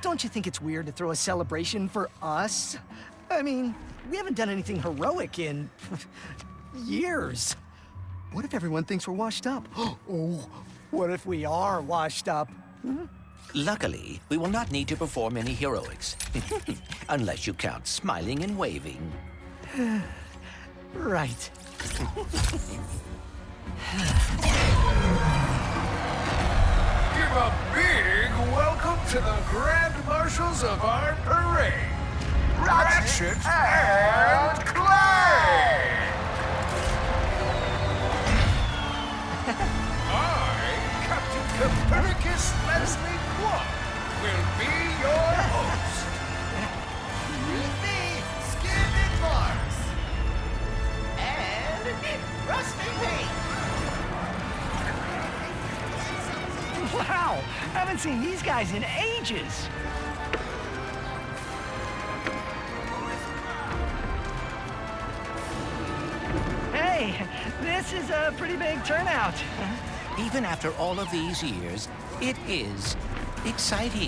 don't you think it's weird to throw a celebration for us? I mean, we haven't done anything heroic in years. What if everyone thinks we're washed up? Oh, what if we are washed up? Luckily, we will not need to perform any heroics. Unless you count smiling and waving. Right. Give a big welcome to the Grand Marshals of our parade, Ratchet and Clank! I, Captain Copernicus Leslie Clark, will be your host. With me, Skin and Mars. And Rusty Pete. Wow, haven't seen these guys in ages. Hey, this is a pretty big turnout. Even after all of these years, it is exciting.